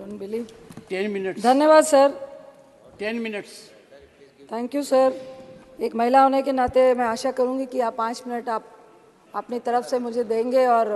Don't believe. 10 minutes. धन्यवाद sir. 10 minutes. Thank you sir. एक महिला होने के नाते मैं आशा करूंगी कि आप 5 मिनट आप अपनी तरफ से मुझे देंगे, और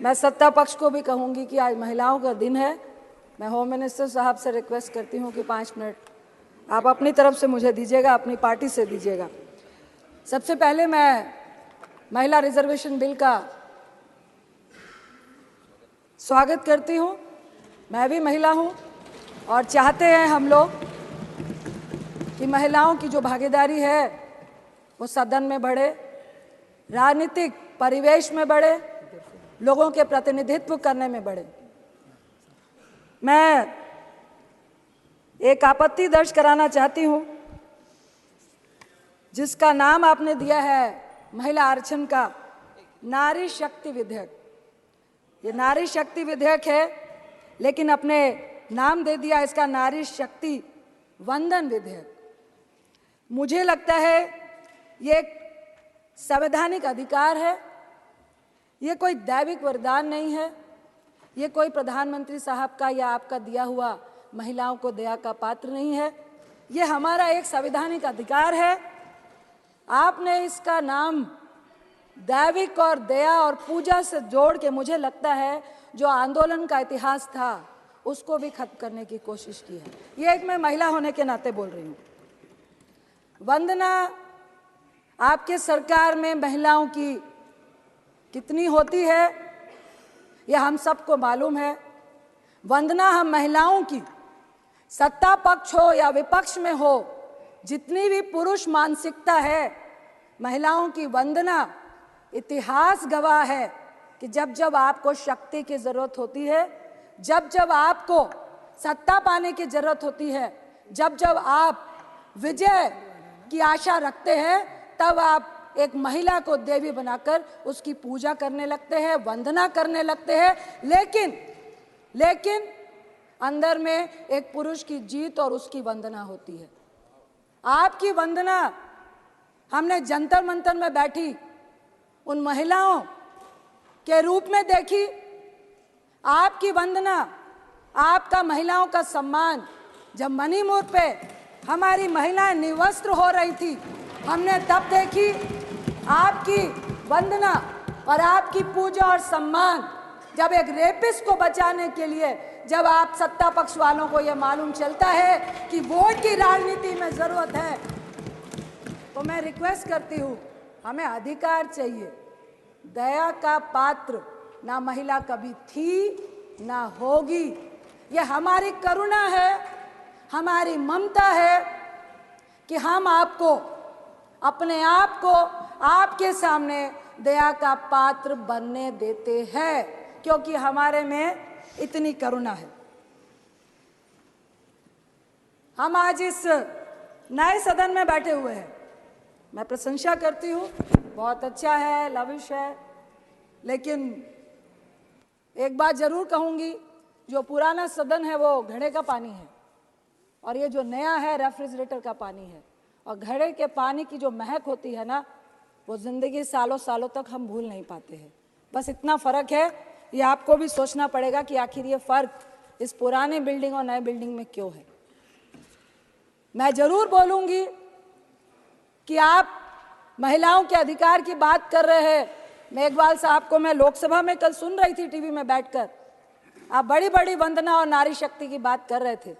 मैं सत्ता पक्ष को भी कहूंगी कि आज महिलाओं का दिन है। मैं होम मिनिस्टर साहब से रिक्वेस्ट करती हूं कि 5 मिनट आप अपनी तरफ से मुझे दीजिएगा, अपनी पार्टी से दीजिएगा। सबसे पहले मैं महिला रिजर्वेशन बिल का स्वागत करती हूं। मैं भी महिला हूं और चाहते हैं हम लोग कि महिलाओं की जो भागीदारी है वो सदन में बढ़े, राजनीतिक परिवेश में बढ़े, लोगों के प्रतिनिधित्व करने में बढ़े। मैं एक आपत्ति दर्ज कराना चाहती हूं जिसका नाम आपने दिया है महिला आरक्षण का, नारी शक्ति विधेयक। ये नारी शक्ति विधेयक है, लेकिन अपने नाम दे दिया इसका नारी शक्ति वंदन विधेयक। मुझे लगता है ये एक संवैधानिक अधिकार है, ये कोई दैविक वरदान नहीं है, ये कोई प्रधानमंत्री साहब का या आपका दिया हुआ महिलाओं को दया का पात्र नहीं है। ये हमारा एक संवैधानिक अधिकार है। आपने इसका नाम दैविक और दया और पूजा से जोड़ के मुझे लगता है जो आंदोलन का इतिहास था उसको भी खत्म करने की कोशिश की है। ये एक मैं महिला होने के नाते बोल रही हूँ। वंदना, आपके सरकार में महिलाओं की कितनी होती है यह हम सबको मालूम है। वंदना हम महिलाओं की, सत्ता पक्ष हो या विपक्ष में हो, जितनी भी पुरुष मानसिकता है, महिलाओं की वंदना इतिहास गवाह है कि जब जब आपको शक्ति की जरूरत होती है, जब जब आपको सत्ता पाने की जरूरत होती है, जब जब आप विजय की आशा रखते हैं, तब आप एक महिला को देवी बनाकर उसकी पूजा करने लगते हैं, वंदना करने लगते हैं। लेकिन अंदर में एक पुरुष की जीत और उसकी वंदना होती है। आपकी वंदना हमने जंतर मंतर में बैठी उन महिलाओं के रूप में देखी। आपकी वंदना, आपका महिलाओं का सम्मान जब मणिपुर पे हमारी महिलाएं निवस्त्र हो रही थी, हमने तब देखी। आपकी वंदना और आपकी पूजा और सम्मान जब एक रेपिस्ट को बचाने के लिए, जब आप सत्ता पक्ष वालों को यह मालूम चलता है कि वोट की राजनीति में जरूरत है, तो मैं रिक्वेस्ट करती हूँ, हमें अधिकार चाहिए। दया का पात्र ना महिला कभी थी ना होगी। यह हमारी करुणा है, हमारी ममता है कि हम आपको, अपने आप को आपके सामने दया का पात्र बनने देते हैं, क्योंकि हमारे में इतनी करुणा है। हम आज इस नए सदन में बैठे हुए हैं, मैं प्रशंसा करती हूँ, बहुत अच्छा है, लविश है। लेकिन एक बात जरूर कहूँगी, जो पुराना सदन है वो घड़े का पानी है और ये जो नया है रेफ्रिजरेटर का पानी है। और घड़े के पानी की जो महक होती है ना, वो जिंदगी सालों सालों तक हम भूल नहीं पाते हैं। बस इतना फ़र्क है, ये आपको भी सोचना पड़ेगा कि आखिर ये फ़र्क इस पुराने बिल्डिंग और नए बिल्डिंग में क्यों है। मैं ज़रूर बोलूँगी कि आप महिलाओं के अधिकार की बात कर रहे हैं। मेघवाल साहब को मैं लोकसभा में कल सुन रही थी टीवी में बैठकर, आप बड़ी बड़ी वंदना और नारी शक्ति की बात कर रहे थे,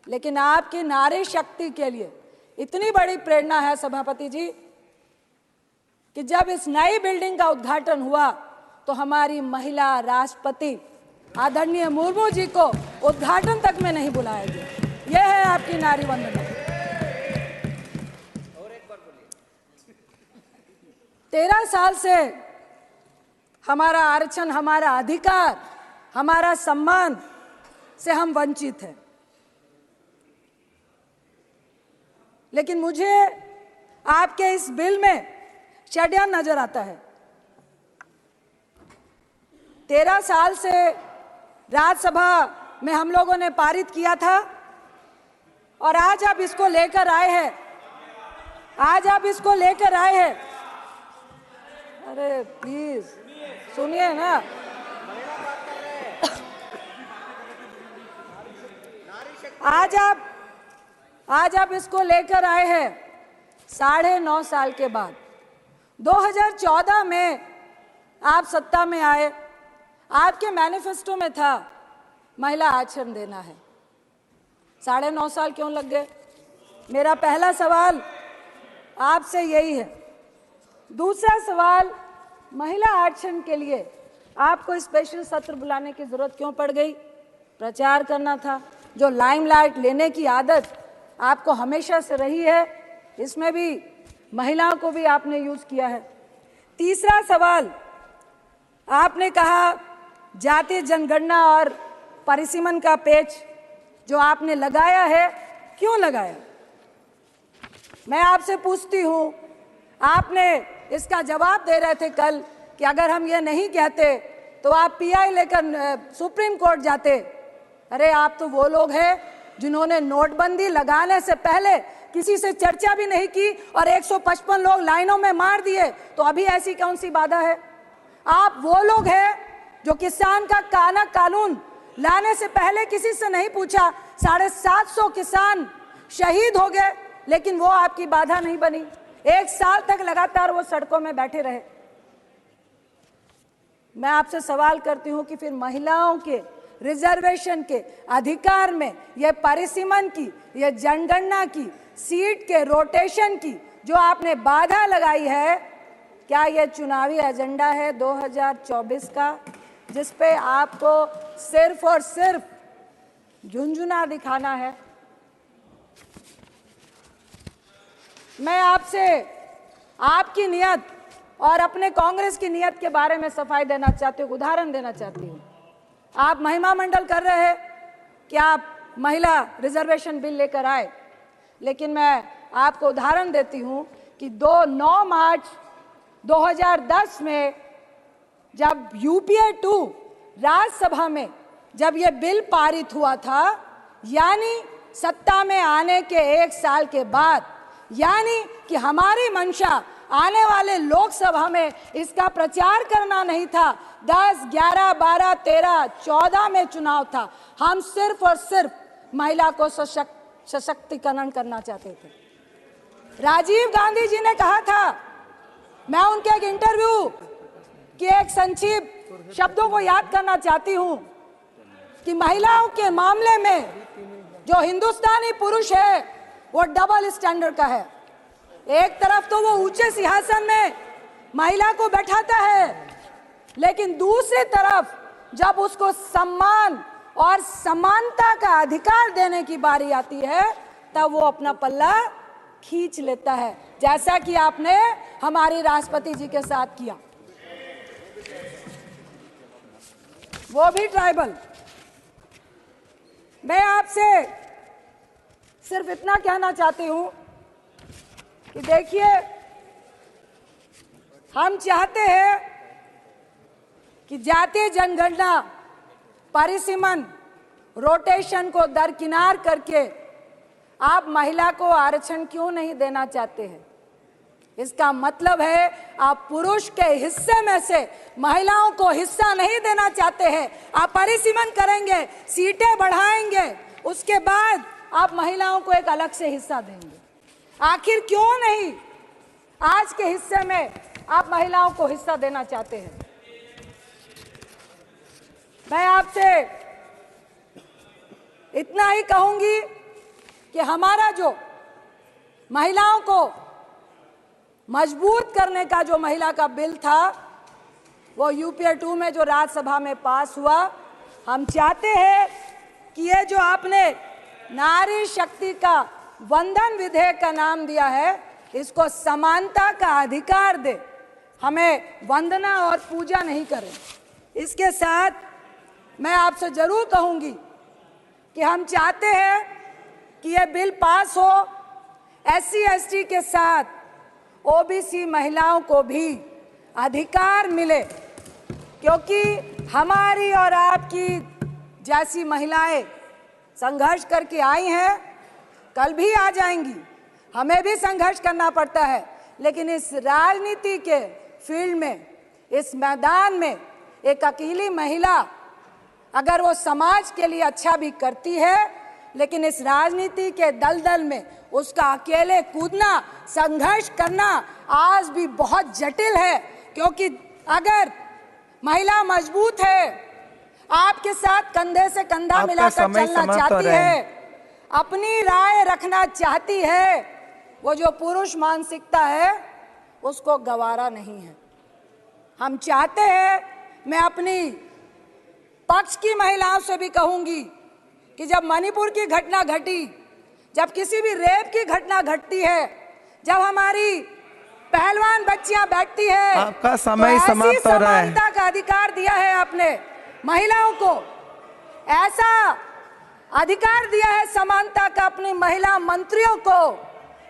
लेकिन आपकी नारी शक्ति के लिए इतनी बड़ी प्रेरणा है सभापति जी कि जब इस नई बिल्डिंग का उद्घाटन हुआ तो हमारी महिला राष्ट्रपति आदरणीय मुर्मू जी को उद्घाटन तक में नहीं बुलाया गया। यह है आपकी नारी वंदना। 13 साल से हमारा आरक्षण, हमारा अधिकार, हमारा सम्मान से हम वंचित हैं। लेकिन मुझे आपके इस बिल में षड्यंत्र नजर आता है। 13 साल से राज्यसभा में हम लोगों ने पारित किया था और आज आप इसको लेकर आए हैं, अरे प्लीज सुनिए ना। आज आप इसको लेकर आए हैं 9.5 साल के बाद। 2014 में आप सत्ता में आए, आपके मैनिफेस्टो में था महिला आरक्षण देना है। 9.5 साल क्यों लग गए? मेरा पहला सवाल आपसे यही है। दूसरा सवाल, महिला आरक्षण के लिए आपको स्पेशल सत्र बुलाने की जरूरत क्यों पड़ गई? प्रचार करना था। जो लाइमलाइट लेने की आदत आपको हमेशा से रही है, इसमें भी महिलाओं को भी आपने यूज किया है। तीसरा सवाल, आपने कहा जातीय जनगणना और परिसीमन का पेच जो आपने लगाया है, क्यों लगाया? मैं आपसे पूछती हूं, आपने इसका जवाब दे रहे थे कल कि अगर हम ये नहीं कहते तो आप पीआई लेकर सुप्रीम कोर्ट जाते। अरे आप तो वो लोग हैं जिन्होंने नोटबंदी लगाने से पहले किसी से चर्चा भी नहीं की और 155 लोग लाइनों में मार दिए, तो अभी ऐसी कौन सी बाधा है? आप वो लोग हैं जो किसान का कानून लाने से पहले किसी से नहीं पूछा, 750 किसान शहीद हो गए, लेकिन वो आपकी बाधा नहीं बनी। 1 साल तक लगातार वो सड़कों में बैठे रहे। मैं आपसे सवाल करती हूं कि फिर महिलाओं के रिजर्वेशन के अधिकार में ये परिसीमन की, ये जनगणना की, सीट के रोटेशन की जो आपने बाधा लगाई है, क्या ये चुनावी एजेंडा है 2024 का, जिस पे आपको सिर्फ और सिर्फ झुंझुना दिखाना है? मैं आपसे आपकी नियत और अपने कांग्रेस की नियत के बारे में सफाई देना चाहती हूँ, उदाहरण देना चाहती हूँ। आप महिमा मंडल कर रहे हैं कि आप महिला रिजर्वेशन बिल लेकर आए, लेकिन मैं आपको उदाहरण देती हूँ कि 9 मार्च 2010 में जब यूपीए 2 राज्यसभा में जब ये बिल पारित हुआ था, यानी सत्ता में आने के 1 साल के बाद, यानी कि हमारी मंशा आने वाले लोकसभा में इसका प्रचार करना नहीं था। 10, 11, 12, 13, 14 में चुनाव था। हम सिर्फ और सिर्फ महिला को सशक्तिकरण करना चाहते थे। राजीव गांधी जी ने कहा था, मैं उनके एक इंटरव्यू के एक संक्षिप्त शब्दों को याद करना चाहती हूं कि महिलाओं के मामले में जो हिंदुस्तानी पुरुष है वो डबल स्टैंडर्ड का है। एक तरफ तो वो ऊंचे सिंहासन में महिला को बैठाता है, लेकिन दूसरी तरफ जब उसको सम्मान और समानता का अधिकार देने की बारी आती है, तब वो अपना पल्ला खींच लेता है, जैसा कि आपने हमारी राष्ट्रपति जी के साथ किया, वो भी ट्राइबल। मैं आपसे सिर्फ इतना कहना चाहती हूं कि देखिए, हम चाहते हैं कि जातीय जनगणना, परिसीमन, रोटेशन को दरकिनार करके आप महिला को आरक्षण क्यों नहीं देना चाहते हैं? इसका मतलब है आप पुरुष के हिस्से में से महिलाओं को हिस्सा नहीं देना चाहते हैं। आप परिसीमन करेंगे, सीटें बढ़ाएंगे, उसके बाद आप महिलाओं को एक अलग से हिस्सा देंगे। आखिर क्यों नहीं आज के हिस्से में आप महिलाओं को हिस्सा देना चाहते हैं? मैं आपसे इतना ही कहूंगी कि हमारा जो महिलाओं को मजबूत करने का जो महिला का बिल था, वो यूपीए 2 में जो राज्यसभा में पास हुआ, हम चाहते हैं कि ये जो आपने नारी शक्ति का वंदन विधेयक का नाम दिया है, इसको समानता का अधिकार दे, हमें वंदना और पूजा नहीं करें। इसके साथ मैं आपसे जरूर कहूंगी कि हम चाहते हैं कि ये बिल पास हो, SC ST के साथ ओबीसी महिलाओं को भी अधिकार मिले, क्योंकि हमारी और आपकी जैसी महिलाएं संघर्ष करके आई हैं, कल भी आ जाएंगी। हमें भी संघर्ष करना पड़ता है, लेकिन इस राजनीति के फील्ड में, इस मैदान में एक अकेली महिला अगर वो समाज के लिए अच्छा भी करती है, लेकिन इस राजनीति के दलदल में उसका अकेले कूदना, संघर्ष करना आज भी बहुत जटिल है। क्योंकि अगर महिला मजबूत है, आपके साथ कंधे से कंधा मिलाकर चलना चाहती है, अपनी राय रखना चाहती है, वो जो पुरुष मानसिकता है उसको गवारा नहीं है। हम चाहते हैं, मैं अपनी पक्ष की महिलाओं से भी कहूंगी कि जब मणिपुर की घटना घटी, जब किसी भी रेप की घटना घटती है, जब हमारी पहलवान बच्चियां बैठती है, आपका समय समाप्त हो रहा है। समानता का अधिकार दिया है आपने महिलाओं को, ऐसा अधिकार दिया है समानता का अपनी महिला मंत्रियों को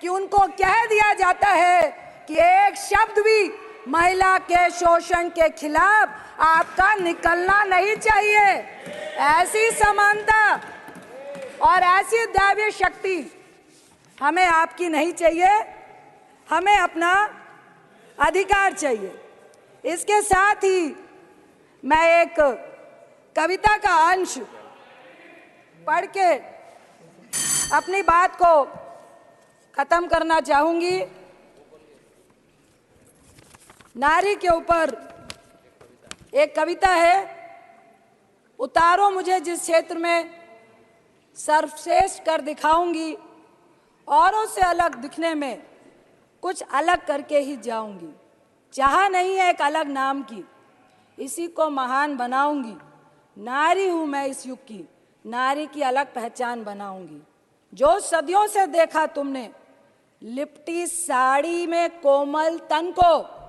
कि उनको कह दिया जाता है कि एक शब्द भी महिला के शोषण के खिलाफ आपका निकलना नहीं चाहिए। ऐसी समानता और ऐसी दैवीय शक्ति हमें आपकी नहीं चाहिए, हमें अपना अधिकार चाहिए। इसके साथ ही मैं एक कविता का अंश पढ़ के अपनी बात को खत्म करना चाहूंगी। नारी के ऊपर एक कविता है, उतारो मुझे जिस क्षेत्र में सर्वश्रेष्ठ कर दिखाऊंगी, औरों से अलग दिखने में कुछ अलग करके ही जाऊंगी। चाह नहीं है एक अलग नाम की, इसी को महान बनाऊंगी। नारी हूं मैं इस युग की, नारी की अलग पहचान बनाऊंगी। जो सदियों से देखा तुमने लिपटी साड़ी में कोमल तन को,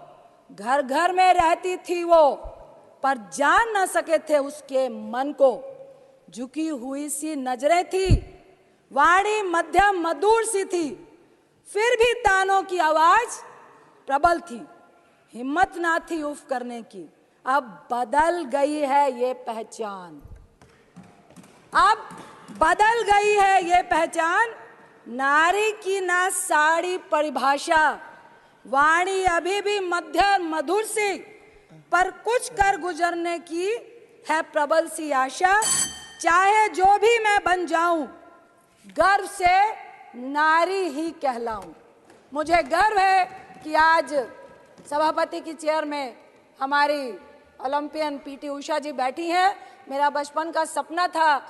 घर घर में रहती थी वो पर जान न सके थे उसके मन को। झुकी हुई सी नजरें थी, वाणी मध्यम मधुर सी थी, फिर भी तानों की आवाज प्रबल थी। हिम्मत ना थी उफ करने की, अब बदल गई है ये पहचान। अब बदल गई है ये पहचान, नारी की ना साड़ी परिभाषा, वाणी अभी भी मध्यम मधुर सी, पर कुछ कर गुजरने की है प्रबल सी आशा। चाहे जो भी मैं बन जाऊं, गर्व से नारी ही कहलाऊं। मुझे गर्व है कि आज सभापति की चेयर में हमारी ओलंपियन पीटी उषा जी बैठी हैं। मेरा बचपन का सपना था,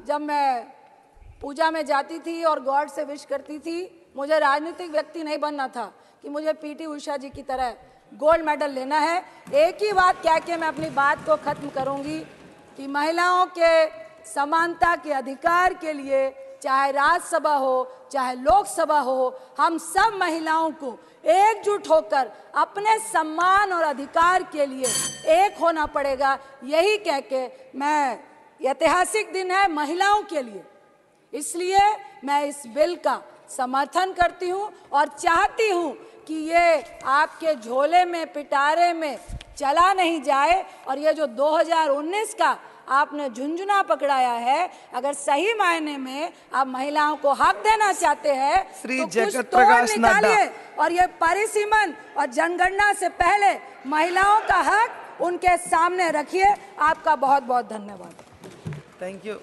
जब मैं पूजा में जाती थी और गॉड से विश करती थी, मुझे राजनीतिक व्यक्ति नहीं बनना था कि मुझे पीटी उषा जी की तरह गोल्ड मेडल लेना है। एक ही बात कह के मैं अपनी बात को खत्म करूंगी कि महिलाओं के समानता के अधिकार के लिए, चाहे राज्यसभा हो चाहे लोकसभा हो, हम सब महिलाओं को एकजुट होकर अपने सम्मान और अधिकार के लिए एक होना पड़ेगा। यही कह के मैं, ऐतिहासिक दिन है महिलाओं के लिए, इसलिए मैं इस बिल का समर्थन करती हूं और चाहती हूं कि ये आपके झोले में पिटारे में चला नहीं जाए। और ये जो 2019 का आपने झुंझुना पकड़ाया है, अगर सही मायने में आप महिलाओं को हक देना चाहते हैं तो कुछ तोड़ निकालिए और ये परिसीमन और जनगणना से पहले महिलाओं का हक उनके सामने रखिए। आपका बहुत बहुत धन्यवाद। Thank you.